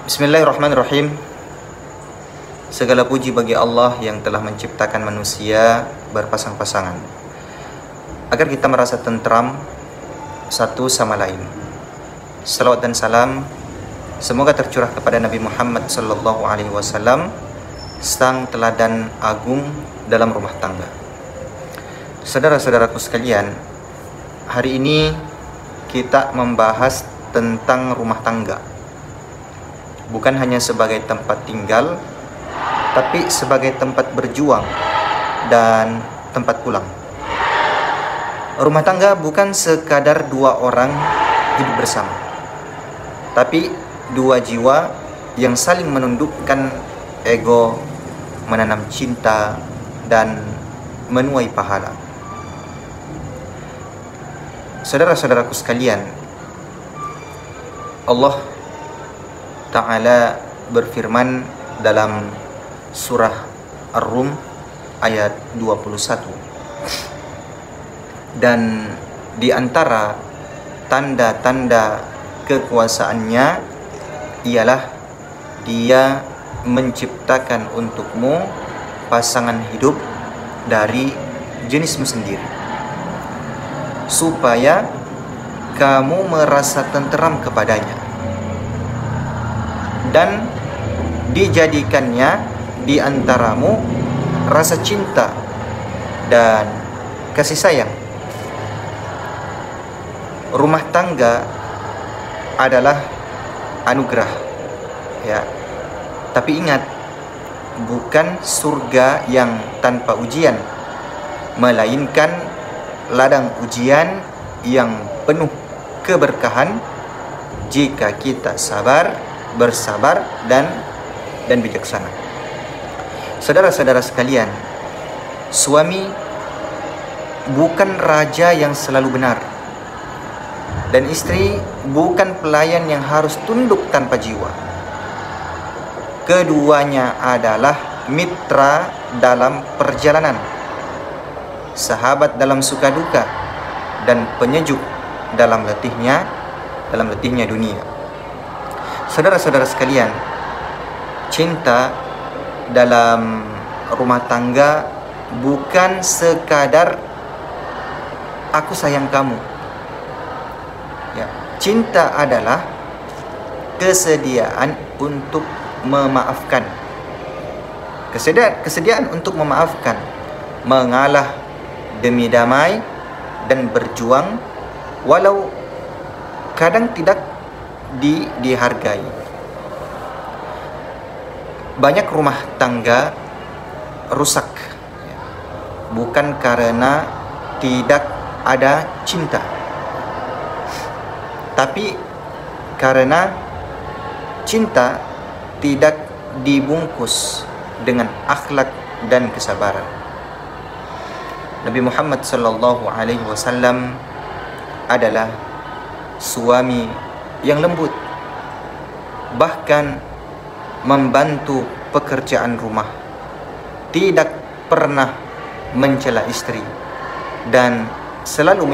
Bismillahirrahmanirrahim. Segala puji bagi Allah yang telah menciptakan manusia berpasang-pasangan agar kita merasa tentram satu sama lain. Salawat dan salam semoga tercurah kepada Nabi Muhammad sallallahu alaihi wasallam, sang teladan agung dalam rumah tangga. Saudara-saudaraku sekalian, hari ini kita membahas tentang rumah tangga. Bukan hanya sebagai tempat tinggal, tapi sebagai tempat berjuang dan tempat pulang. Rumah tangga bukan sekadar dua orang hidup bersama, tapi dua jiwa yang saling menundukkan ego, menanam cinta, dan menuai pahala. Saudara-saudaraku sekalian, Allah Ta'ala berfirman dalam surah Ar-Rum ayat 21. Dan di antara tanda-tanda kekuasaannya ialah Dia menciptakan untukmu pasangan hidup dari jenismu sendiri, supaya kamu merasa tenteram kepadanya dan dijadikannya di antaramu rasa cinta dan kasih sayang. Rumah tangga adalah anugerah, ya. Tapi ingat, bukan surga yang tanpa ujian, melainkan ladang ujian yang penuh keberkahan jika kita bersabar dan bijaksana. Saudara-saudara sekalian, suami bukan raja yang selalu benar, dan istri bukan pelayan yang harus tunduk tanpa jiwa. Keduanya adalah mitra dalam perjalanan, sahabat dalam suka duka, dan penyejuk dalam letihnya dunia. Saudara-saudara sekalian, cinta dalam rumah tangga bukan sekadar aku sayang kamu. Ya, cinta adalah kesediaan untuk memaafkan. Kesediaan untuk memaafkan, mengalah demi damai, dan berjuang walau kadang tidak dihargai. Banyak rumah tangga rusak bukan karena tidak ada cinta, tapi karena cinta tidak dibungkus dengan akhlak dan kesabaran. Nabi Muhammad sallallahu alaihi wasallam adalah suami yang lembut, bahkan membantu pekerjaan rumah, tidak pernah mencela istri, dan selalu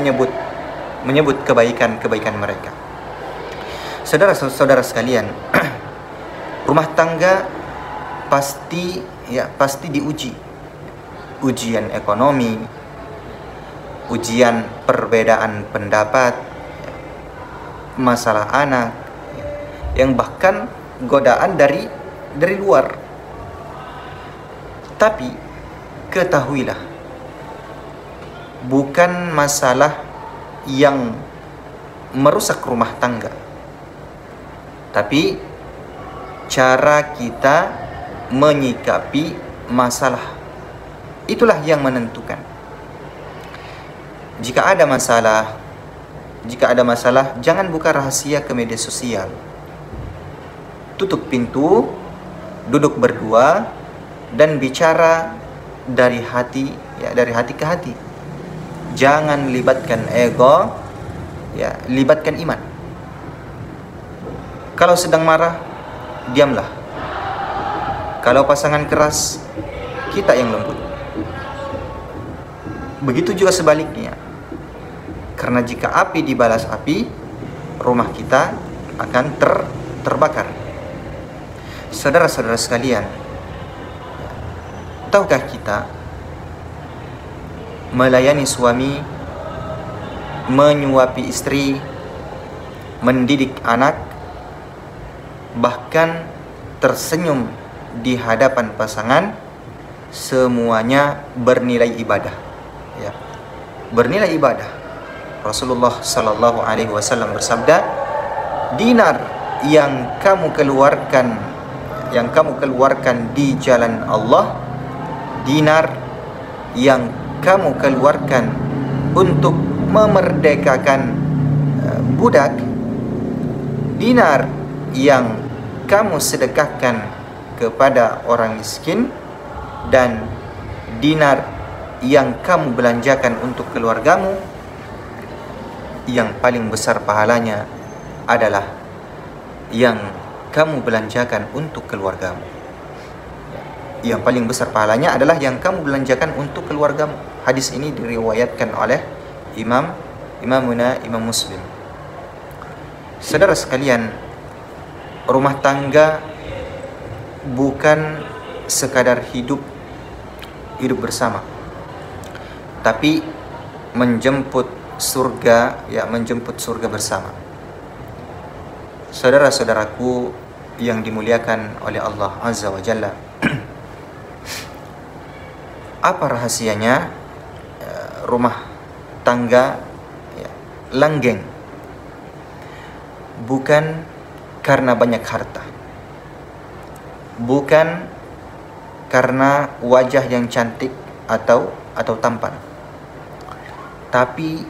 menyebut kebaikan mereka. Saudara-saudara sekalian, rumah tangga pasti diuji. Ujian ekonomi, ujian perbedaan pendapat, masalah anak, yang bahkan godaan dari luar. Tapi ketahuilah, bukan masalah yang merusak rumah tangga, tapi cara kita menyikapi masalah, itulah yang menentukan. Jika ada masalah, jangan buka rahasia ke media sosial. Tutup pintu, duduk berdua, dan bicara dari hati ke hati. Jangan libatkan ego, libatkan iman. Kalau sedang marah, diamlah. Kalau pasangan keras, kita yang lembut. Begitu juga sebaliknya. Karena jika api dibalas api, rumah kita akan terbakar. Saudara-saudara sekalian, tahukah kita melayani suami, menyuapi istri, mendidik anak, bahkan tersenyum di hadapan pasangan, semuanya bernilai ibadah, ya, bernilai ibadah. Rasulullah Sallallahu Alaihi Wasallam bersabda, dinar yang kamu keluarkan di jalan Allah, dinar yang kamu keluarkan untuk memerdekakan budak, dinar yang kamu sedekahkan kepada orang miskin, dan dinar yang kamu belanjakan untuk keluargamu, yang paling besar pahalanya adalah yang kamu belanjakan untuk keluargamu. Yang paling besar pahalanya adalah yang kamu belanjakan untuk keluargamu. Hadis ini diriwayatkan oleh Imam Muslim. Saudara sekalian, rumah tangga bukan sekadar hidup bersama, tapi menjemput surga bersama. Saudara-saudaraku yang dimuliakan oleh Allah Azza wa Jalla, apa rahasianya rumah tangga langgeng? Bukan karena banyak harta, bukan karena wajah yang cantik atau tampan, tapi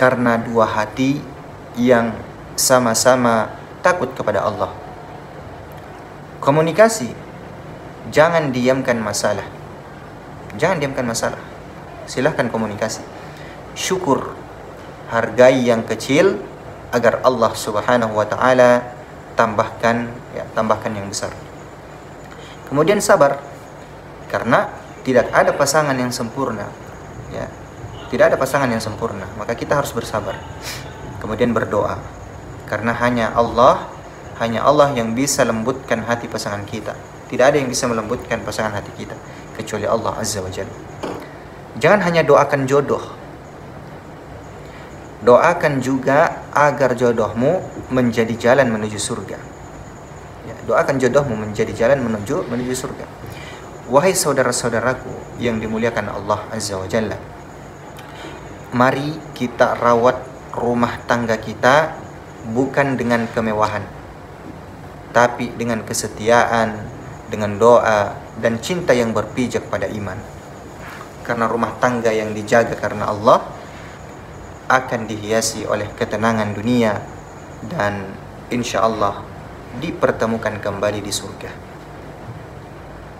karena dua hati yang sama-sama takut kepada Allah. Komunikasi, jangan diamkan masalah. Silahkan komunikasi. Syukur, hargai yang kecil agar Allah Subhanahu wa taala tambahkan yang besar. Kemudian sabar, karena tidak ada pasangan yang sempurna, ya. Tidak ada pasangan yang sempurna, maka kita harus bersabar. Kemudian berdoa, karena hanya Allah yang bisa lembutkan hati pasangan kita. Tidak ada yang bisa melembutkan pasangan hati kita kecuali Allah Azza wa Jalla. Jangan hanya doakan jodoh, doakan juga agar jodohmu menjadi jalan menuju surga. Ya, doakan jodohmu menjadi jalan menuju surga. Wahai saudara-saudaraku yang dimuliakan Allah Azza wa Jalla, mari kita rawat rumah tangga kita bukan dengan kemewahan, tapi dengan kesetiaan, dengan doa dan cinta yang berpijak pada iman. Karena rumah tangga yang dijaga karena Allah akan dihiasi oleh ketenangan dunia dan insya Allah dipertemukan kembali di surga.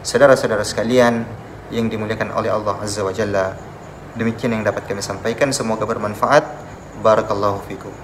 Saudara-saudara sekalian yang dimuliakan oleh Allah Azza wa Jalla, demikian yang dapat kami sampaikan, semoga bermanfaat. Barakallahu fikum.